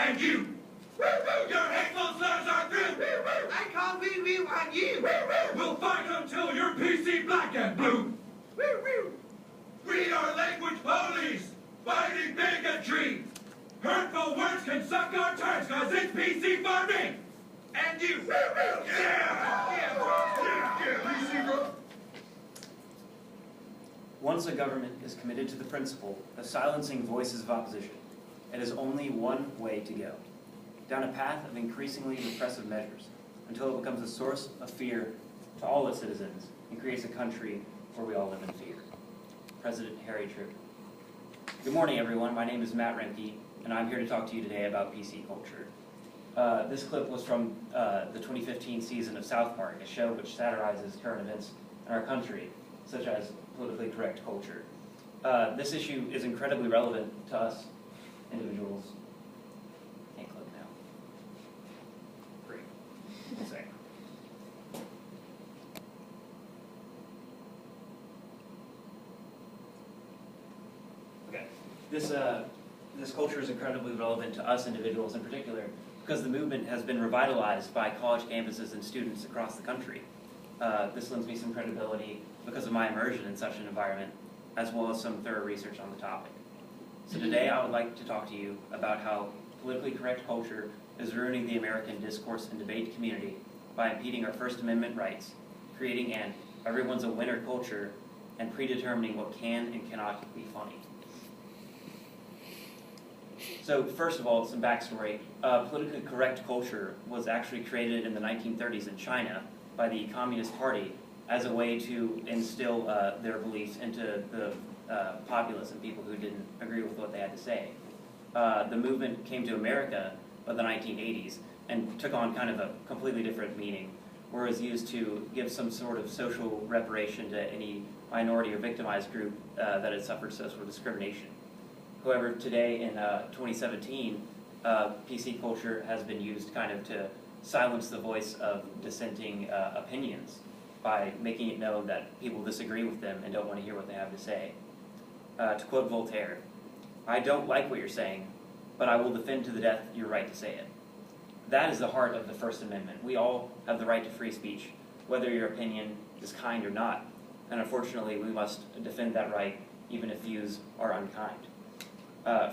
And you! Your hateful slurs are through! I call wee-wee on you! We'll fight until you're PC black and blue! We are language police, fighting bigotry! Hurtful words can suck our turds cause it's PC farming! And you! Yeah, PC bro! Once a government is committed to the principle of silencing voices of opposition, it is only one way to go, down a path of increasingly repressive measures, until it becomes a source of fear to all its citizens and creates a country where we all live in fear. President Harry Truman. Good morning, everyone. My name is Matt Remke, and I'm here to talk to you today about PC culture. This clip was from the 2015 season of South Park, a show which satirizes current events in our country, such as politically correct culture. This issue is incredibly relevant to us individuals. Can't click now. Great. One second. Okay. This culture is incredibly relevant to us individuals in particular because the movement has been revitalized by college campuses and students across the country. This lends me some credibility because of my immersion in such an environment, as well as some thorough research on the topic. So today I would like to talk to you about how politically correct culture is ruining the American discourse and debate community by impeding our First Amendment rights, creating an everyone's a winner culture, and predetermining what can and cannot be funny. So first of all, some backstory. Politically correct culture was actually created in the 1930s in China by the Communist Party as a way to instill their beliefs into the populace and people who didn't agree with what they had to say. The movement came to America by the 1980s and took on kind of a completely different meaning, where it was used to give some sort of social reparation to any minority or victimized group that had suffered social discrimination. However, today in 2017, PC culture has been used kind of to silence the voice of dissenting opinions by making it known that people disagree with them and don't want to hear what they have to say. To quote Voltaire, "I don't like what you're saying, but I will defend to the death your right to say it." That is the heart of the First Amendment. We all have the right to free speech, whether your opinion is kind or not. And unfortunately, we must defend that right even if views are unkind.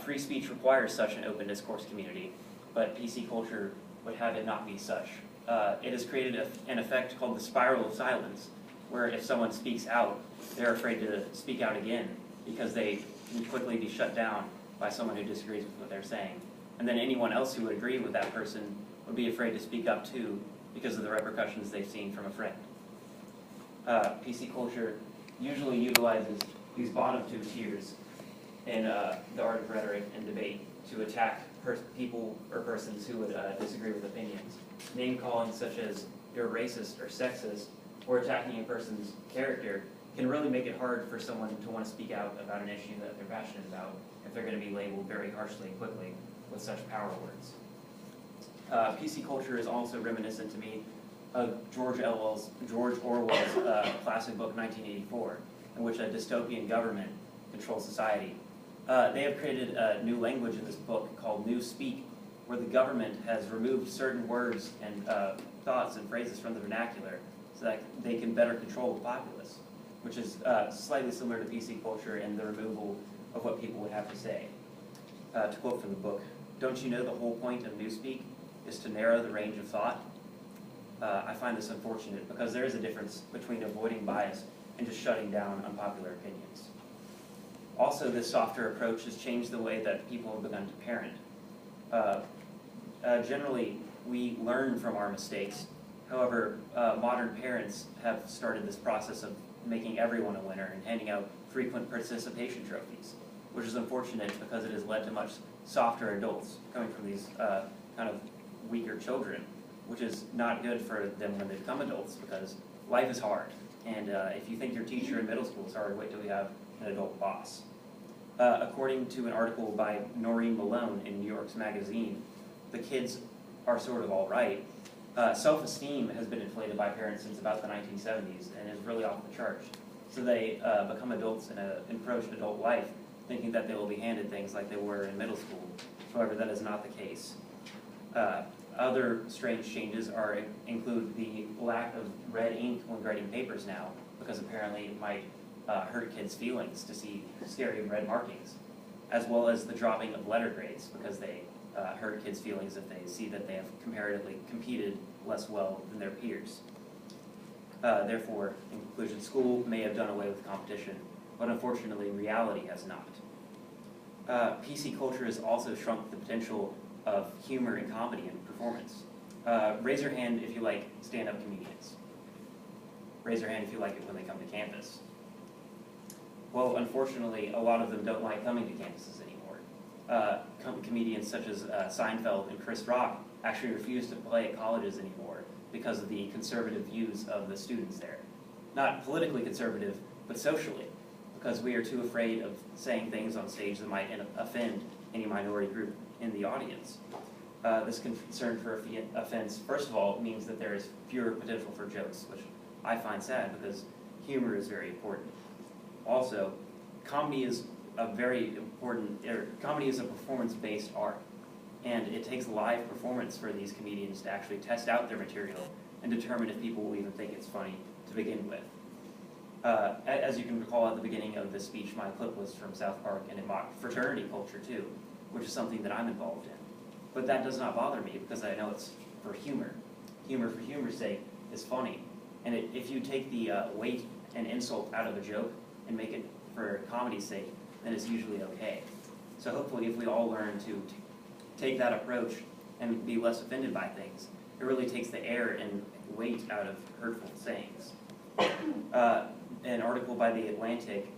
Free speech requires such an open discourse community, but PC culture would have it not be such. It has created an effect called the spiral of silence, where if someone speaks out, they're afraid to speak out again because they can quickly be shut down by someone who disagrees with what they're saying. And then anyone else who would agree with that person would be afraid to speak up too because of the repercussions they've seen from a friend. PC culture usually utilizes these bottom two tiers in the art of rhetoric and debate to attack people or persons who would disagree with opinions. Name calling such as "you're racist" or "sexist," or attacking a person's character can really make it hard for someone to want to speak out about an issue that they're passionate about if they're going to be labeled very harshly and quickly with such power words. PC culture is also reminiscent to me of George Orwell's classic book 1984, in which a dystopian government controls society. They have created a new language in this book called New Speak, where the government has removed certain words and thoughts and phrases from the vernacular so that they can better control the populace, which is slightly similar to PC culture and the removal of what people would have to say. To quote from the book, "Don't you know the whole point of Newspeak is to narrow the range of thought?" I find this unfortunate because there is a difference between avoiding bias and just shutting down unpopular opinions. Also, this softer approach has changed the way that people have begun to parent. Generally, we learn from our mistakes. However, modern parents have started this process of making everyone a winner and handing out frequent participation trophies, which is unfortunate because it has led to much softer adults coming from these kind of weaker children, which is not good for them when they become adults because life is hard. And if you think your teacher in middle school is hard, wait till you have an adult boss. According to an article by Noreen Malone in New York's magazine, the kids are sort of all right. Self-esteem has been inflated by parents since about the 1970s and is really off the charts. So they become adults and approach adult life thinking that they will be handed things like they were in middle school. However, that is not the case. Other strange changes include the lack of red ink when grading papers now, because apparently it might hurt kids' feelings to see scary red markings, as well as the dropping of letter grades, because they hurt kids' feelings if they see that they have comparatively competed less well than their peers. Therefore, in conclusion, school may have done away with competition, but unfortunately reality has not. PC culture has also shrunk the potential of humor and comedy in performance. Raise your hand if you like stand-up comedians. Raise your hand if you like it when they come to campus. Well, unfortunately, a lot of them don't like coming to campuses anymore. Comedians such as Seinfeld and Chris Rock actually refuse to play at colleges anymore because of the conservative views of the students there. Not politically conservative, but socially, because we are too afraid of saying things on stage that might offend any minority group in the audience. This concern for offense, first of all, means that there is fewer potential for jokes, which I find sad because humor is very important. Also, comedy is a performance-based art, and it takes live performance for these comedians to actually test out their material and determine if people will even think it's funny to begin with. As you can recall at the beginning of this speech, my clip was from South Park, and it mocked fraternity culture too, which is something that I'm involved in. But that does not bother me because I know it's for humor. Humor for humor's sake is funny. And if you take the weight and insult out of a joke and make it for comedy's sake, then it's usually okay. So hopefully if we all learn to take that approach and be less offended by things, it really takes the air and weight out of hurtful sayings. An article by The Atlantic,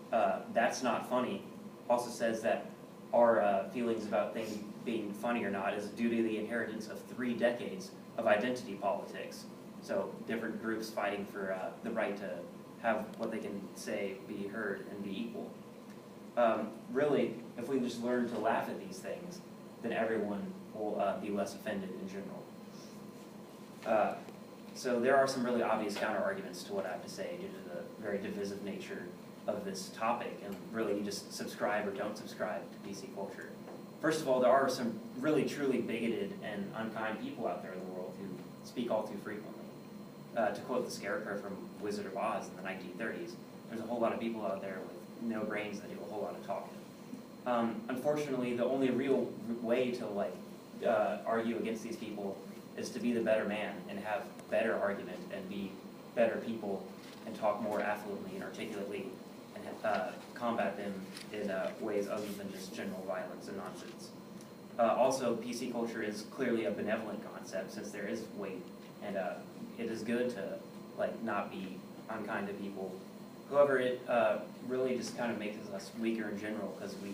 That's Not Funny, also says that our feelings about things being funny or not is due to the inheritance of 3 decades of identity politics. So different groups fighting for the right to have what they can say be heard and be equal. Really, if we just learn to laugh at these things, then everyone will be less offended in general. So there are some really obvious counter-arguments to what I have to say due to the very divisive nature of this topic, and really you just subscribe or don't subscribe to PC culture. First of all, there are some really truly bigoted and unkind people out there in the world who speak all too frequently. To quote the Scarecrow from Wizard of Oz in the 1930s, there's a whole lot of people out there with no brains that do a whole lot of talking. Unfortunately, the only real way to argue against these people is to be the better man and have better argument and be better people and talk more affluently and articulately and combat them in ways other than just general violence and nonsense. Also, PC culture is clearly a benevolent concept since there is weight, and it is good to not be unkind to people. However, it really just kind of makes us weaker in general because we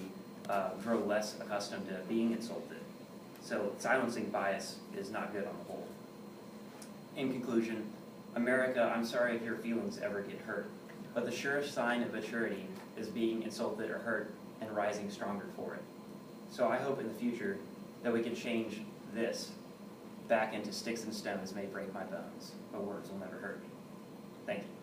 grow less accustomed to being insulted. So silencing bias is not good on the whole. In conclusion, America, I'm sorry if your feelings ever get hurt, but the surest sign of maturity is being insulted or hurt and rising stronger for it. So I hope in the future that we can change this back into sticks and stones may break my bones, but words will never hurt me. Thank you.